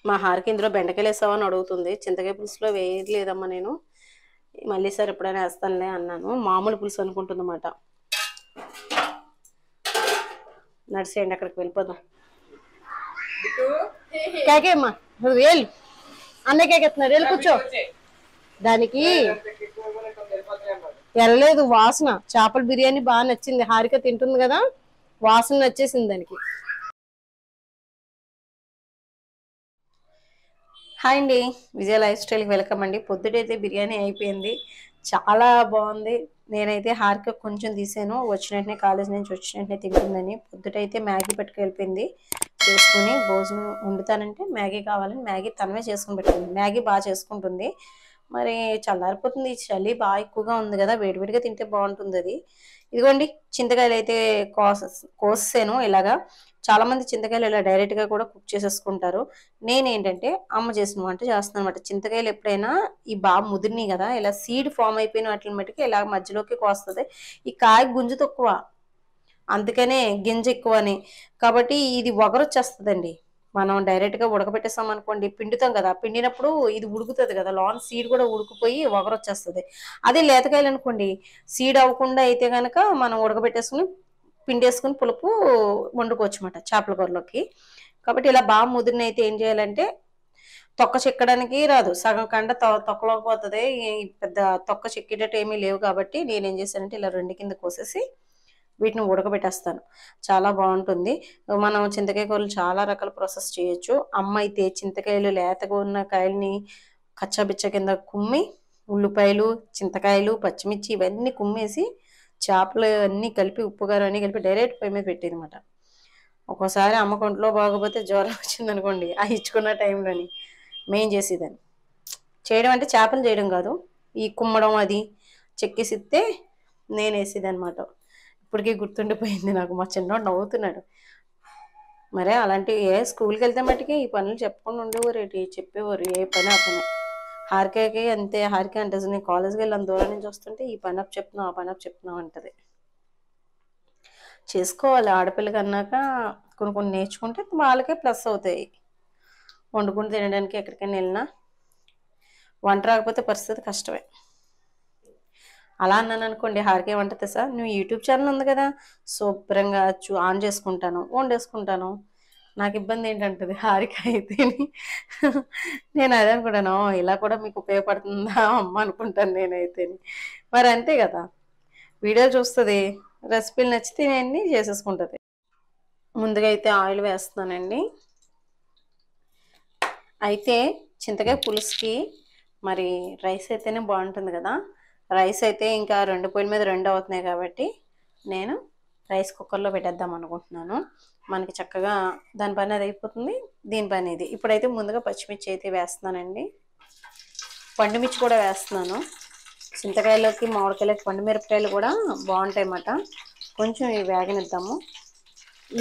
మా హారికి ఇందులో బెండకాయలు వేసావని అడుగుతుంది. చింతకాయ పులుసులో వేయలేదమ్మా నేను, మళ్ళీ సార్ ఎప్పుడైనా వేస్తానులే అన్నాను. మామూలు పులుసు అనుకుంటుందన్నమాట. నడిచేయండి, అక్కడికి వెళ్ళిపోదాం. కేకేమ్మా వేలు అన్నయ్య కేకెత్తున్నారు, వెళ్ళి కూర్చో. దానికి వెళ్ళలేదు, వాసన. చేపల బిర్యానీ బాగా నచ్చింది, హారిక తింటుంది కదా, వాసన నచ్చేసింది దానికి. హాయ్ అండి, విజయ లైఫ్ స్టైల్కి వెల్కమ్ అండి. పొద్దుటైతే బిర్యానీ అయిపోయింది, చాలా బాగుంది. నేనైతే హారిక కొంచెం తీసాను, వచ్చిన వెంటనే కాలేజ్ నుంచి వచ్చిన వెంటనే తింటుందని. పొద్దుటైతే మ్యాగీ పట్టుకెళ్ళిపోయింది, చేసుకుని భోజనం వండుతానంటే మ్యాగీ కావాలని మ్యాగీ తనమే చేసుకుని పెట్టింది. మ్యాగీ బాగా చేసుకుంటుంది. మరి చల్లారిపోతుంది, చలి బాగా ఎక్కువగా ఉంది కదా, వేడివేడిగా తింటే బాగుంటుంది అది. ఇదిగోండి చింతకాయలు అయితే కోసాను ఇలాగా. చాలా మంది చింతకాయలు ఇలా డైరెక్ట్ గా కూడా కుక్ చేసేసుకుంటారు. నేనేంటంటే అమ్మ చేసిన వంట చేస్తున్నాను అనమాట. చింతకాయలు ఎప్పుడైనా ఈ బాగా ముదిరినాయి కదా, ఇలా సీడ్ ఫామ్ అయిపోయిన వాటిని మట్టుకి ఇలా మధ్యలోకి కోస్తుంది. ఈ కాయ గుంజు తక్కువ, అందుకనే గింజ ఎక్కువ అని. కాబట్టి ఇది ఒగరొచ్చేస్తుందండి. మనం డైరెక్ట్ గా ఉడకబెట్టేస్తాం అనుకోండి, పిండుతాం కదా, పిండినప్పుడు ఇది ఉడుకుతుంది కదా, లోన్ సీడ్ కూడా ఉడికిపోయి ఒగరొచ్చేస్తుంది. అదే లేతకాయలు అనుకోండి, సీడ్ అవ్వకుండా అయితే కనుక మనం ఉడకబెట్టేసుకుని పిండేసుకుని పులుపు వండుకోవచ్చు అన్నమాట చేపల కూరలోకి. కాబట్టి ఇలా బాగా ముదిరిన అయితే ఏం చేయాలంటే, తొక్క చెక్కడానికి రాదు, సగం కండ తొక్కలోకి పోతుంది. పెద్ద తొక్క చెక్కేటట్టు ఏమీ లేవు. కాబట్టి నేనేం చేశానంటే ఇలా రెండు కింద కోసేసి వీటిని ఉడకబెట్టేస్తాను. చాలా బాగుంటుంది. మనం చింతకాయ కూరలు చాలా రకాల ప్రాసెస్ చేయొచ్చు. అమ్మ అయితే చింతకాయలు లేతగా ఉన్న కాయల్ని కచ్చాబిచ్చ కింద కుమ్మి, ఉల్లిపాయలు, చింతకాయలు, పచ్చిమిర్చి ఇవన్నీ కుమ్మేసి చేపలు అన్నీ కలిపి ఉప్పు కారం అన్నీ కలిపి డైరెక్ట్ పొయ్యి మీద పెట్టేది అనమాట. ఒక్కోసారి అమ్మకు ఒంట్లో బాగోపోతే జ్వరం వచ్చింది అనుకోండి, ఆ ఇచ్చుకున్న టైంలోని మేం చేసేదాన్ని. చేయడం అంటే చేపలు చేయడం కాదు, ఈ కుమ్మడం అది చెక్కేసిస్తే నేను వేసేది అనమాట. ఇప్పటికీ గుర్తుండిపోయింది నాకు. మా చిన్నవాడు నవ్వుతున్నాడు. మరే అలాంటి స్కూల్కి వెళ్తే మట్టుకి ఈ పనులు చెప్పకుండా ఉండేవారు ఏంటి, చెప్పేవారు ఏ పని ఆ పని. హారికకి అంతే. హారిక అంటే నేను కాలేజ్కి వెళ్ళాను, దూరం నుంచి వస్తుంటే ఈ పని అప్ చెప్తున్నావు, ఆ పని అప్ చెప్తున్నావు అంటది. చేసుకోవాలి, ఆడపిల్లకి అన్నాక కొన్ని కొన్ని నేర్చుకుంటే వాళ్ళకే ప్లస్ అవుతాయి. వండుకుని తినడానికి ఎక్కడికైనా వెళ్ళినా వంట రాకపోతే పరిస్థితి కష్టమే. అలా అన్నాను అనుకోండి, హారిక ఏమంటుంది, సార్ నువ్వు యూట్యూబ్ ఛానల్ ఉంది కదా, శుభ్రంగా ఆన్ చేసుకుంటాను, వండేసుకుంటాను, నాకు ఇబ్బంది ఏంటంటది హారిక అయితే. నేను అదే అనుకుంటాను, ఇలా కూడా మీకు ఉపయోగపడుతుందా అమ్మ అనుకుంటాను నేనైతే. మరి అంతే కదా, వీడియో చూస్తుంది, రెసిపీలు నచ్చితే అన్నీ చేసేసుకుంటుంది. ముందుగా అయితే ఆయిల్ వేస్తున్నానండి. అయితే చింతకాయ పులుసుకి మరి రైస్ అయితేనే బాగుంటుంది కదా. రైస్ అయితే ఇంకా రెండు పొయ్యిల మీద రెండు అవుతున్నాయి కాబట్టి నేను రైస్ కుక్కర్లో పెట్టేద్దాం అనుకుంటున్నాను. మనకి చక్కగా దాని పని అది అయిపోతుంది, దీని పని ఇది. ఇప్పుడైతే ముందుగా పచ్చిమిర్చి అయితే వేస్తున్నానండి, పండుమిర్చి కూడా వేస్తున్నాను. చింతకాయలోకి మామిడికాయలకి పండుమిరపకాయలు కూడా బాగుంటాయి అన్నమాట. కొంచెం ఇవి వేగనిద్దాము.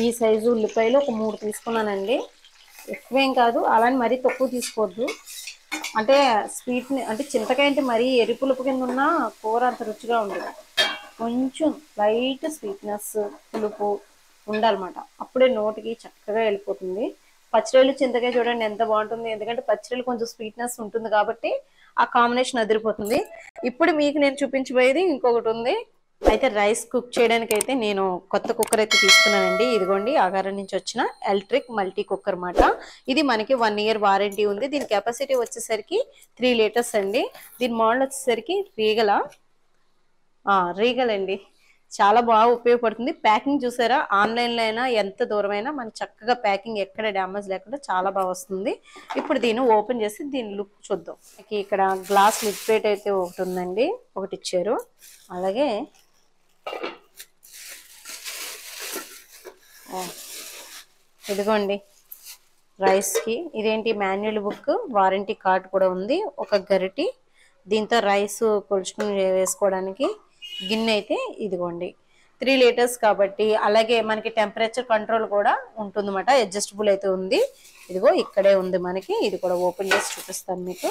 ఈ సైజు ఉల్లిపాయలు ఒక 3 తీసుకున్నానండి, ఎక్కువేం కాదు, అలాని మరీ తక్కువ తీసుకోవద్దు. అంటే స్వీట్ని అంటే చింతకాయ అంటే మరీ ఎరుపులుపు కింద ఉన్న కూర అంత రుచిగా ఉండదు. కొంచెం లైట్ స్వీట్నెస్, పులుపు ఉండాలన్నమాట, అప్పుడే నోటికి చక్కగా వెళ్ళిపోతుంది. పచ్చిరొల్లు చింతకాయ చూడండి ఎంత బాగుంటుంది, ఎందుకంటే పచ్చిరొల్లు కొంచెం స్వీట్నెస్ ఉంటుంది కాబట్టి ఆ కాంబినేషన్ అదిరిపోతుంది. ఇప్పుడు మీకు నేను చూపించబోయేది ఇంకొకటి ఉంది. అయితే రైస్ కుక్ చేయడానికి అయితే నేను కొత్త కుక్కర్ అయితే తీసుకున్నానండి. ఇదిగోండి ఆగారం నుంచి వచ్చిన ఎలక్ట్రిక్ మల్టీ కుక్కర్ మాట. ఇది మనకి 1 ఇయర్ వారంటీ ఉంది. దీని కెపాసిటీ వచ్చేసరికి 3 లీటర్స్ అండి. దీని మోడల్ వచ్చేసరికి రీగల్ అండి. చాలా బాగా ఉపయోగపడుతుంది. ప్యాకింగ్ చూసారా, ఆన్లైన్లో అయినా ఎంత దూరమైనా మన చక్కగా ప్యాకింగ్ ఎక్కడ డ్యామేజ్ లేకుండా చాలా బాగా వస్తుంది. ఇప్పుడు దీన్ని ఓపెన్ చేసి దీని లుక్ చూద్దాం. ఇక్కడ గ్లాస్ లిడ్ ప్లేట్ అయితే ఒకటి ఉందండి, ఒకటి ఇచ్చారు. అలాగే ఇదిగోండి రైస్కి ఇదేంటి మాన్యువల్ బుక్, వారంటీ కార్డ్ కూడా ఉంది. ఒక గరిటి, దీంతో రైస్ కొలుచుకుని వేసుకోవడానికి గిన్నె అయితే ఇదిగోండి. 3 లీటర్స్ కాబట్టి. అలాగే మనకి టెంపరేచర్ కంట్రోల్ కూడా ఉంటుందన్నమాట, అడ్జస్టబుల్ అయితే ఉంది. ఇదిగో ఇక్కడే ఉంది మనకి, ఇది కూడా ఓపెన్ చేసి చూపిస్తాను మీకు.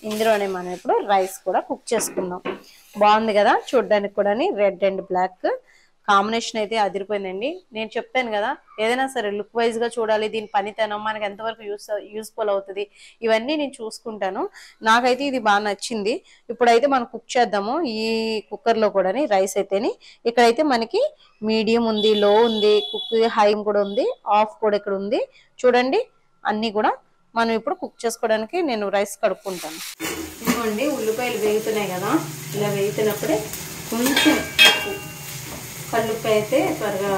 ఇందులోనే మనం ఇప్పుడు రైస్ కూడా కుక్ చేసుకుందాం. బాగుంది కదా చూడడానికి కూడా, రెడ్ అండ్ బ్లాక్ కాంబినేషన్ అయితే అదిరిపోయిందండి. నేను చెప్తాను కదా, ఏదైనా సరే లుక్ వైజ్గా చూడాలి, దీని పనితనం మనకి ఎంతవరకు యూస్ఫుల్ అవుతుంది, ఇవన్నీ నేను చూసుకుంటాను. నాకైతే ఇది బాగా నచ్చింది. ఇప్పుడైతే మనం కుక్ చేద్దాము ఈ కుక్కర్లో కూడా. రైస్ అయితేని ఇక్కడైతే మనకి మీడియం ఉంది, లో ఉంది, కుక్ హై కూడా ఉంది, ఆఫ్ కూడా ఇక్కడ ఉంది చూడండి. అన్నీ కూడా మనం ఇప్పుడు కుక్ చేసుకోవడానికి నేను రైస్ కడుక్కుంటాను. ఇదిగోండి ఉల్లిపాయలు వేగుతున్నాయి కదా, ఇలా వేగుతున్నప్పుడే కొంచెం కల్లుప్పు అయితే త్వరగా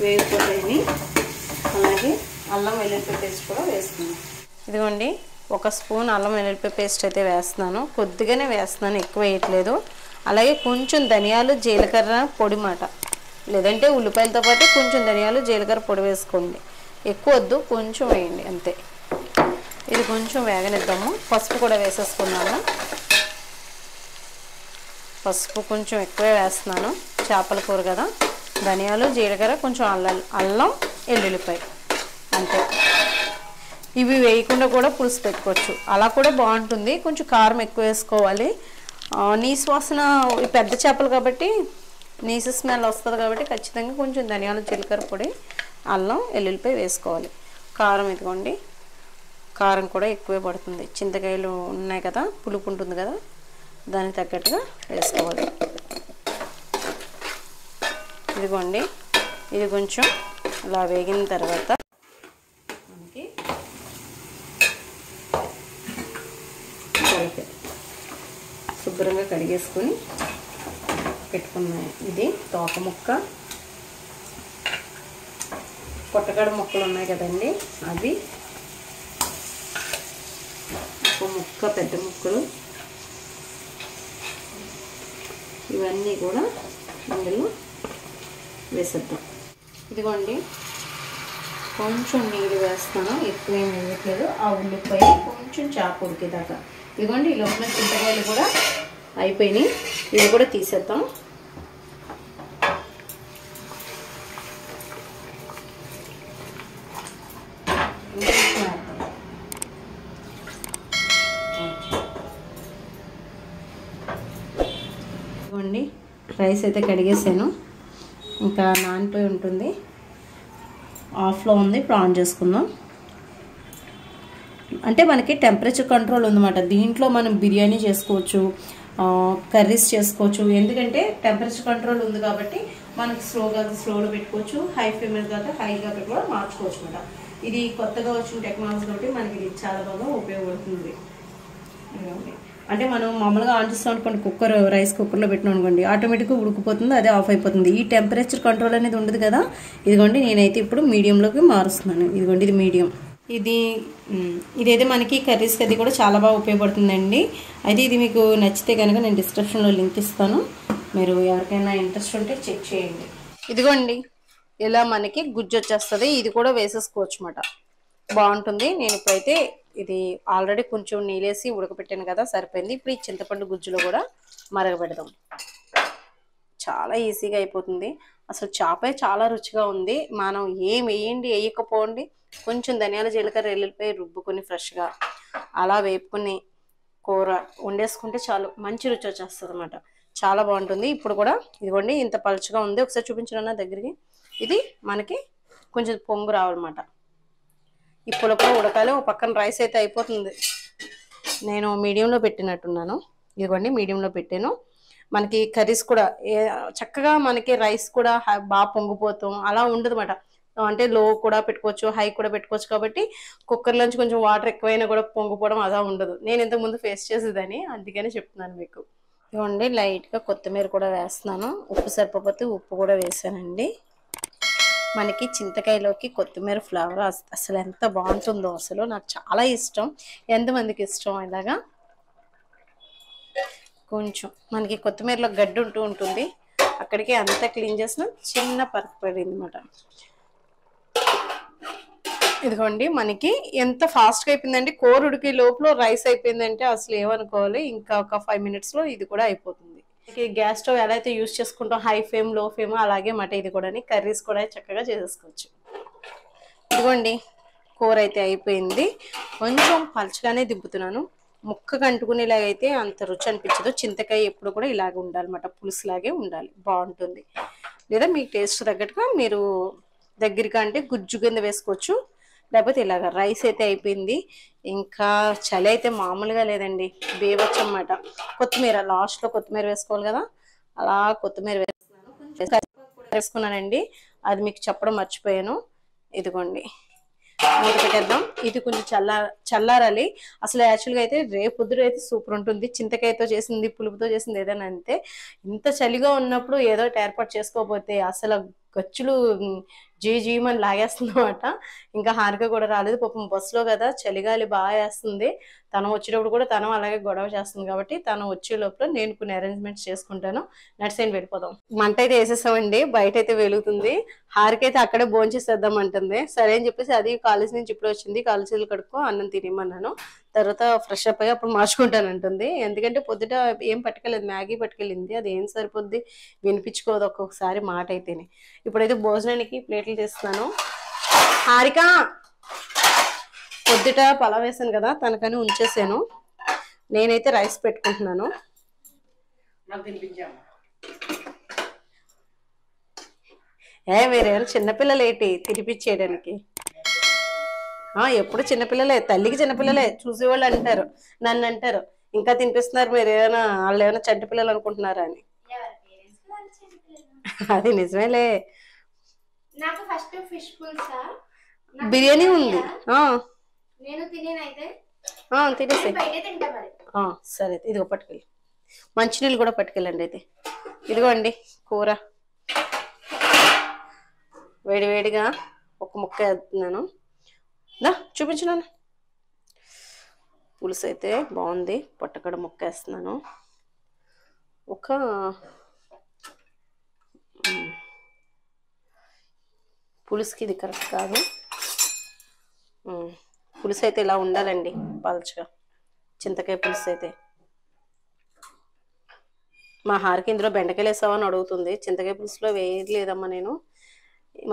వేగిపోతాయని, అలాగే అల్లం వెల్లుల్లిపాయ పేస్ట్ కూడా వేస్తున్నాను. ఇదిగోండి 1 స్పూన్ అల్లం వెల్లుల్లిపాయ పేస్ట్ అయితే వేస్తున్నాను, కొద్దిగానే వేస్తున్నాను, ఎక్కువ వేయట్లేదు. అలాగే కొంచెం ధనియాలు జీలకర్ర పొడి మాట, లేదంటే ఉల్లిపాయలతో పాటు కొంచెం ధనియాలు జీలకర్ర పొడి వేసుకోండి, ఎక్కువ వద్దు, కొంచెం వేయండి అంతే. ఇది కొంచెం వేగనిద్దాము. పసుపు కూడా వేసేసుకున్నాము, పసుపు కొంచెం ఎక్కువే వేస్తున్నాను, చేపల కూర కదా. ధనియాలు జీలకర్ర కొంచెం అల్లం వెల్లుల్లిపాయ అంతే. ఇవి వేయకుండా కూడా పులుసు పెట్టుకోవచ్చు, అలా కూడా బాగుంటుంది. కొంచెం కారం ఎక్కువ వేసుకోవాలి. నీసు వాసన, పెద్ద చేపలు కాబట్టి నీసు స్మెల్ వస్తుంది కాబట్టి ఖచ్చితంగా కొంచెం ధనియాలు జీలకర్ర పొడి అల్లం వెల్లుల్లిపాయ వేసుకోవాలి. కారం ఇదిగోండి, కారం కూడా ఎక్కువే పడుతుంది, చింతకాయలు ఉన్నాయి కదా, పులుపు ఉంటుంది కదా, దానికి తగ్గట్టుగా వేసుకోవాలి. ఇదిగోండి ఇది కొంచెం అలా వేగిన తర్వాత మనకి శుభ్రంగా కడిగేసుకొని పెట్టుకున్నాయి. ఇది తోక ముక్క, పొట్టకాడ ముక్కలు ఉన్నాయి కదండి, అవి ఒక ముక్క, పెద్ద ముక్కలు, ఇవన్నీ కూడా అందులో వేసేద్దాం. ఇదిగోండి కొంచెం నీళ్ళు వేస్తాను, ఎక్కువ ఏం వేయట్లేదు. ఆ ఉల్లిపాయ కొంచెం చాకు ఉడికేదాకా. ఇదిగోండి ఈ లోపల చింతకాయలు కూడా అయిపోయినాయి, ఇవి కూడా తీసేద్దాం. ఇదిగోండి రైస్ అయితే కడిగేసాను, ఇంకా నానిపోయి ఉంటుంది, ఆఫ్లో ఉంది. ఇప్పుడు ఆన్ చేసుకుందాం. అంటే మనకి టెంపరేచర్ కంట్రోల్ ఉందన్నమాట. దీంట్లో మనం బిర్యానీ చేసుకోవచ్చు, కర్రీస్ చేసుకోవచ్చు. ఎందుకంటే టెంపరేచర్ కంట్రోల్ ఉంది కాబట్టి మనకి స్లోలో పెట్టుకోవచ్చు, హై ఫ్లేమ్ మీద కాదు హైగా పెట్టి కూడా మార్చుకోవచ్చు అనమాట. ఇది కొత్తగా వచ్చిన టెక్నాలజీ కాబట్టి మనకి ఇది చాలా బాగా ఉపయోగపడుతుంది. అంటే మనం మామూలుగా ఆన్ చేస్తాం అనుకోండి, రైస్ కుక్కర్లో పెట్టినాం అనుకోండి, ఆటోమేటిక్గా ఉడికిపోతుంది, అదే ఆఫ్ అయిపోతుంది. ఈ టెంపరేచర్ కంట్రోల్ అనేది ఉండదు కదా. ఇదిగోండి నేనైతే ఇప్పుడు మీడియంలోకి మారుస్తున్నాను. ఇదిగోండి ఇది మీడియం. ఇదైతే మనకి కర్రీస్కి అది కూడా చాలా బాగా ఉపయోగపడుతుందండి. అయితే ఇది మీకు నచ్చితే కనుక నేను డిస్క్రిప్షన్లో లింక్ ఇస్తాను, మీరు ఎవరికైనా ఇంట్రెస్ట్ ఉంటే చెక్ చేయండి. ఇదిగోండి ఇలా మనకి గుజ్జు వచ్చేస్తుంది, ఇది కూడా వేసేసుకోవచ్చు అన్నమాట, బాగుంటుంది. నేను ఇప్పుడైతే ఇది ఆల్రెడీ కొంచెం నీళ్ళేసి ఉడకపెట్టాను కదా, సరిపోయింది. ఇప్పుడు ఈ చింతపండు గుజ్జులో కూడా మరగబెడదాం, చాలా ఈజీగా అయిపోతుంది. అసలు చేప చాలా రుచిగా ఉంది. మనం ఏం వేయండి వేయకపోండి, కొంచెం ధనియాల జీలకర్ర వెల్లుల్లిపాయ రుబ్బుకొని ఫ్రెష్గా అలా వేపుకొని కూర వండేసుకుంటే చాలు, మంచి రుచి వచ్చేస్తుంది అన్నమాట, చాలా బాగుంటుంది. ఇప్పుడు కూడా ఇదిగోండి ఇంత పలుచగా ఉంది, ఒకసారి చూపించడం దగ్గరికి. ఇది మనకి కొంచెం పొంగు రావాలన్నమాట. ఇప్పుడు కూడా ఉడకాలి. ఒక పక్కన రైస్ అయితే అయిపోతుంది, నేను మీడియంలో పెట్టినట్టున్నాను. ఇదిగోండి మీడియంలో పెట్టాను. మనకి కర్రీస్ కూడా చక్కగా మనకి రైస్ కూడా బాగా పొంగిపోతాం అలా ఉండదు అన్నమాట. అంటే లో కూడా పెట్టుకోవచ్చు, హై కూడా పెట్టుకోవచ్చు. కాబట్టి కుక్కర్లోంచి కొంచెం వాటర్ ఎక్కువైనా కూడా పొంగిపోవడం అలా ఉండదు. నేను ఇంతకుముందు ఫేస్ చేసేదాన్ని, అందుకనే చెప్తున్నాను మీకు. ఇదిగోండి లైట్గా కొత్తిమీర కూడా వేస్తున్నాను, ఉప్పు సరిపోతే ఉప్పు కూడా వేసానండి. మనకి చింతకాయలోకి కొత్తిమీర ఫ్లేవర్ అసలు ఎంత బాగుంటుందో, అసలు నాకు చాలా ఇష్టం. ఎంతమందికి ఇష్టం ఇలాగా. కొంచెం మనకి కొత్తిమీరలో గడ్డి ఉంటుంది, అక్కడికి అంతా క్లీన్ చేసిన చిన్న పరుపు పడింది అన్నమాట. ఇదిగోండి మనకి ఎంత ఫాస్ట్గా అయిపోయిందండి, కూర ఉడికి లోపల రైస్ అయిపోయిందంటే అసలు ఏమనుకోవాలి. ఇంకా ఒక 5 minutesలో ఇది కూడా అయిపోతుంది. గ్యాస్ స్టవ్ ఎలా అయితే యూజ్ చేసుకుంటాం, హై ఫ్లేమ్ లో ఫ్లేమ్, అలాగే మాట ఇది కూడా కర్రీస్ కూడా చక్కగా చేసేసుకోవచ్చు. ఇదిగోండి కూర అయితే అయిపోయింది, కొంచెం పలుచగానే దింపుతున్నాను. ముక్కకు అంటుకునేలాగా అయితే అంత రుచి అనిపించదు. చింతకాయ ఎప్పుడు కూడా ఇలాగే ఉండాలన్నమాట, పులుసులాగే ఉండాలి, బాగుంటుంది. లేదా మీకు టేస్ట్ తగ్గట్టుగా మీరు దగ్గరగా అంటే గుజ్జు కింద వేసుకోవచ్చు, లేకపోతే ఇలాగ. రైస్ అయితే అయిపోయింది. ఇంకా చలి అయితే మామూలుగా లేదండి, బేవచ్చు అన్నమాట. కొత్తిమీర లాస్ట్లో కొత్తిమీర వేసుకోవాలి కదా, అలా కొత్తిమీర వేసుకున్నానండి. అది మీకు చెప్పడం మర్చిపోయాను. ఇదిగోండి, మూత పెట్టేద్దాం. ఇది కొంచెం చల్లారాలి. అసలు యాక్చువల్గా అయితే రేపు పొద్దున అయితే సూపర్ ఉంటుంది. చింతకాయతో చేసింది, పులుపుతో చేసింది ఏదైనా అంతే. ఇంత చలిగా ఉన్నప్పుడు ఏదో ఏర్పాటు చేసుకోకపోతే అసలు గచ్చులు జీమని లాగేస్తుందన్నమాట. ఇంకా హారిక కూడా రాలేదు పాపం, బస్సులో కదా, చలిగాలి బాగా వేస్తుంది. తను వచ్చేటప్పుడు కూడా తను అలాగే గొడవ చేస్తుంది కాబట్టి తను వచ్చే లోపల నేను కొన్ని అరేంజ్మెంట్స్ చేసుకుంటాను. నడిసేయండి, వెళ్ళిపోదాం. మంట అయితే వేసేసామండి, బయట అయితే వెలుగుతుంది. హారిక అయితే అక్కడే భోంచేసేద్దాం అంటుంది. సరే అని చెప్పేసి అది కాలేజ్ నుంచి ఇప్పుడు వచ్చింది, కాలేజ్ చేతులు కడుక్కో అన్నం తినేమన్నాను. తర్వాత ఫ్రెష్ అప్ అయ్యి అప్పుడు మార్చుకుంటాను అంటుంది. ఎందుకంటే పొద్దుట ఏం పట్టుకెళ్ళలేదు, మ్యాగీ పట్టుకెళ్ళింది. అది ఏం సరిపోద్ది, వినిపించుకోదు ఒక్కొక్కసారి మాట అయితేనే. ఇప్పుడైతే భోజనానికి ప్లేట్లు తీస్తున్నాను. హారిక పొద్దుట పలావ్ వేసాను కదా, తనకని ఉంచేసాను. నేనైతే రైస్ పెట్టుకుంటున్నాను. మీరేమైనా చిన్నపిల్లలు ఏంటి తినిపించేయడానికి? ఎప్పుడు చిన్నపిల్లలే, తల్లికి చిన్నపిల్లలే. చూసేవాళ్ళు అంటారు, నన్ను అంటారు, ఇంకా తినిపిస్తున్నారు మీరు, ఏమైనా వాళ్ళు ఏమైనా చంటి పిల్లలు అనుకుంటున్నారా అని. అది నిజమేలే. నాకు ఫస్ట్ ఫిష్ పులుసా, బిర్యానీ ఉంది. నేను తినేనైతే తినేసి బయటే తింటా మరి. సరే, ఇదిగో పట్టుకెళ్ళి. మంచినీళ్ళు కూడా పట్టుకెళ్ళండి. అయితే ఇదిగోండి కూర వేడివేడిగా ఒక ముక్క వేస్తున్నాను. చూపించినాను. పులుసు అయితే బాగుంది, పొట్టకడ ముక్క వేస్తున్నాను. ఒక పులుసుకి ఇది కరెక్ట్ కాదు. పులుసు అయితే ఇలా ఉండాలండి, పల్చగా. చింతకాయ పులుసు అయితే. మా హారికి ఇందులో బెండకాయలు వేసావని అడుగుతుంది. చింతకాయ పులుసులో వేయలేదమ్మా నేను,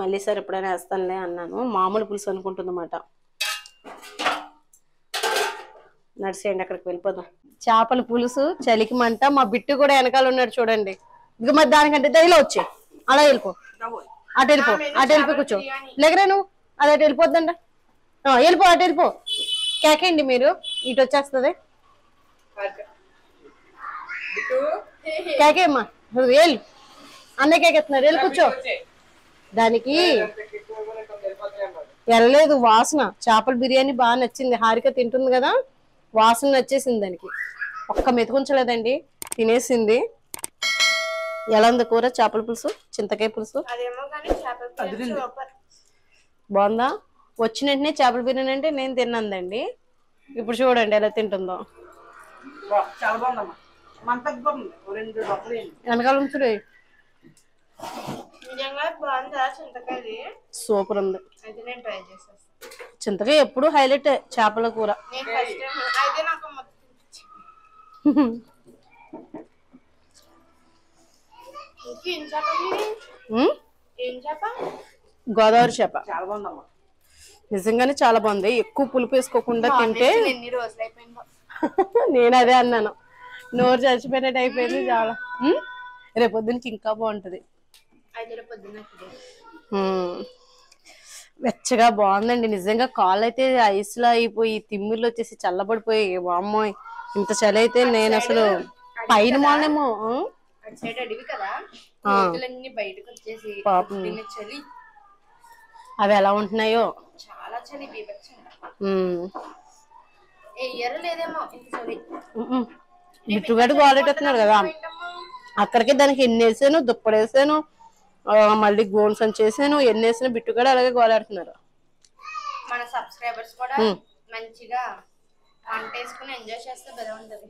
మళ్ళీ సార్ ఎప్పుడైనా వేస్తానులే అన్నాను. మామూలు పులుసు అనుకుంటుందన్నమాట. నడిచేయండి, అక్కడికి వెళ్ళిపోదాం. చేపల పులుసు, చలికి మంట. మా బిట్టు కూడా వెనకాల ఉన్నాడు చూడండి. ఇక మరి దానికంటే దయలో వచ్చే అలా వెళ్ళిపో, అటు వెళ్ళిపో, అటు వెళ్ళిపో, కూర్చో. లేకరా నువ్వు, అది అటు వెళ్ళిపోద్దండ. వెళ్ళిపో, అటు వెళ్ళిపో. కేకేయండి మీరు, ఇటు వచ్చేస్తుంది. కేకేమ్మా, వెళ్ళు. అన్న కేకెత్తున్నారు, వెళ్ళి కూర్చో. దానికి వెళ్ళలేదు వాసన. చేపల బిర్యానీ బాగా నచ్చింది, హారిక తింటుంది కదా, వాసన నచ్చేసింది దానికి. ఒక్క మెతుకుంచలేదండి, తినేసింది. ఎలా ఉంది కూర? చేపల పులుసు, చింతకాయ పులుసు బాగుందా? వచ్చిన వెంటనే చేపల బిర్యానీ అంటే నేను తిన్నాందండి. ఇప్పుడు చూడండి ఎలా తింటుందో. వెనకాల ఉంచుడు సూపర్ ఉంది. చింతకాయ ఎప్పుడు హైలైట్ చేపల కూర. గోదావరి చేప నిజంగానే చాలా బాగుంది. ఎక్కువ పులుపు వేసుకోకుండా తింటే నేను అదే అన్నాను, నోరు చచ్చిపోయినట్టు అయిపోయింది చాలా. రేపు పొద్దునకి ఇంకా బాగుంటది. వెచ్చగా బాగుందండి నిజంగా. కాళ్ళు అయితే ఐస్ లో అయిపోయి, తిమ్మిర్లు వచ్చేసి చల్లబడిపోయి, వామ్మోయ్ ఇంత చలి అయితే నేను అసలు పైన మానేమో. పాపం అవి ఎలా ఉంటున్నాయో. చాలా చలి బిట్టుగాడు గోలెట్టేస్తున్నాడు కదా, అక్కడికి దానికి ఎన్ని వేసాను, దుప్పడు వేసాను, మళ్ళీ గోన్ సంచి చేసాను, ఎన్ని వేసాను, బిట్టుగాడు అలాగే గోలాడుతున్నారు. మన సబ్స్క్రైబర్స్ కూడా మంచిగా వంట వేసుకుని ఎంజాయ్ చేస్తే బాగుంటది.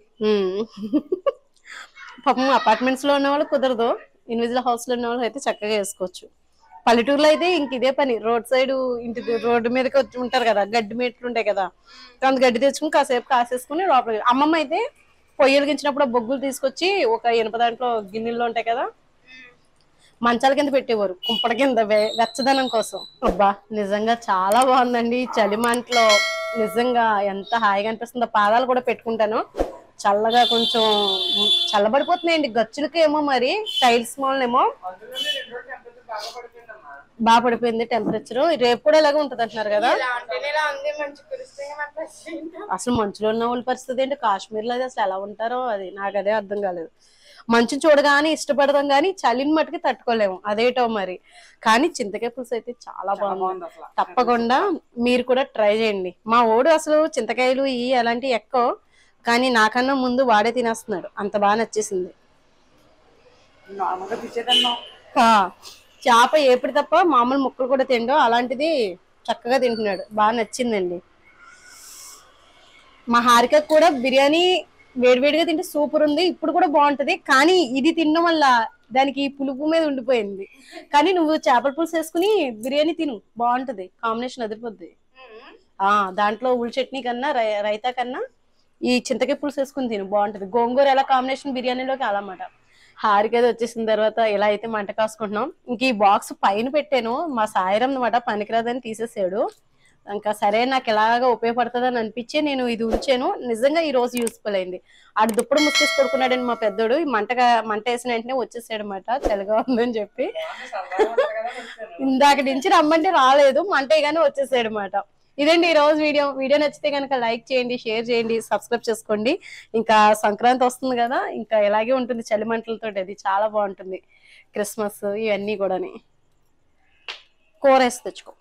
పాపం అపార్ట్మెంట్స్ లో ఉన్న వాళ్ళు కుదరదు, ఇండివిజువల్ హౌస్ లో ఉన్న వాళ్ళు అయితే చక్కగా వేసుకోవచ్చు. పల్లెటూరులో అయితే ఇంక ఇదే పని, రోడ్ సైడ్ ఇంటి రోడ్డు మీదకి వచ్చి ఉంటారు కదా, గడ్డి మెట్లు ఉంటాయి కదా, అంత గడ్డి తెచ్చుకుని కాసేపు కాసేసుకుని లోపల. అమ్మమ్మ అయితే పొయ్యి వెలిగించినప్పుడు బొగ్గులు తీసుకొచ్చి ఒక ఇనుప దాంట్లో గిన్నెల్లో ఉంటాయి కదా, మంచాల కింద పెట్టేవారు, కుంపడ కింద వెచ్చదనం కోసం. అబ్బా నిజంగా చాలా బాగుందండి. చలి మంటలో నిజంగా ఎంత హాయిగా అనిపిస్తుందో. పాదాలు కూడా పెట్టుకుంటాను, చల్లగా కొంచెం చల్లబడిపోతున్నాయండి గచ్చులకి ఏమో, మరి టైల్స్ మూలనేమో బాగా పడిపోయింది టెంపరేచర్. రేపు కూడా ఇలాగే ఉంటది అంటున్నారు కదా. అసలు మంచులో ఉన్న వాళ్ళ పరిస్థితి ఏంటి, కాశ్మీర్ లో అసలు ఎలా ఉంటారో అది నాకు అదే అర్థం కాలేదు. మంచు చూడగానే ఇష్టపడదాం కానీ చలిని మట్టుకి తట్టుకోలేము, అదేటో మరి. కానీ చింతకాయ పులుసు అయితే చాలా బాగుంది. తప్పకుండా మీరు కూడా ట్రై చేయండి. మా ఓడు అసలు చింతకాయలు ఈ అలాంటివి ఎక్కువ, కానీ నాకన్నా ముందు వాడే తినేస్తున్నాడు, అంత బాగా నచ్చేసింది. చేప ఏపుడు తప్ప మామూలు ముక్కలు కూడా తిండో, అలాంటిది చక్కగా తింటున్నాడు, బాగా నచ్చిందండి. మా హారిక కూడా బిర్యానీ వేడివేడిగా తింటే సూపర్ ఉంది, ఇప్పుడు కూడా బాగుంటది. కానీ ఇది తినడం వల్ల దానికి పులుపు మీద ఉండిపోయింది. కానీ నువ్వు చేపల పులుసు వేసుకుని బిర్యానీ తిను, బాగుంటది, కాంబినేషన్ అదిరిపోద్ది. దాంట్లో ఉల్లి చట్నీ కన్నా రైతా కన్నా ఈ చింతకాయ పులుసు వేసుకుని తిను, బాగుంటది. గోంగూర ఎలా కాంబినేషన్ బిర్యానీలోకి అలా అన్నమాట. హారిక వచ్చేసిన తర్వాత ఇలా అయితే మంట కాసుకుంటున్నాం. ఇంక ఈ బాక్స్ పైన పెట్టాను, మా సాయిరం అనమాట పనికిరాదని తీసేసాడు. ఇంకా సరే నాకు ఎలాగా ఉపయోగపడుతుంది అని అనిపించి నేను ఇది ఉంచాను. నిజంగా ఈ రోజు యూస్ఫుల్ అయింది. ఆడు దుప్పుడు ముచ్చేసి పడుకున్నాడని మా పెద్దోడు మంట వేసిన వెంటనే వచ్చేసాడు అనమాట, చలిగా ఉందని చెప్పి. ఇందాక నుంచి రమ్మంటే రాలేదు, మంట వేయగానే వచ్చేసాడు అనమాట. ఇదండి ఈ రోజు వీడియో నచ్చితే కనుక లైక్ చేయండి, షేర్ చేయండి, సబ్స్క్రైబ్ చేసుకోండి. ఇంకా సంక్రాంతి వస్తుంది కదా, ఇంకా ఇలాగే ఉంటుంది చలి మంటలతో, అది చాలా బాగుంటుంది. క్రిస్మస్ ఇవన్నీ కూడా కూర వేసి తెచ్చుకో.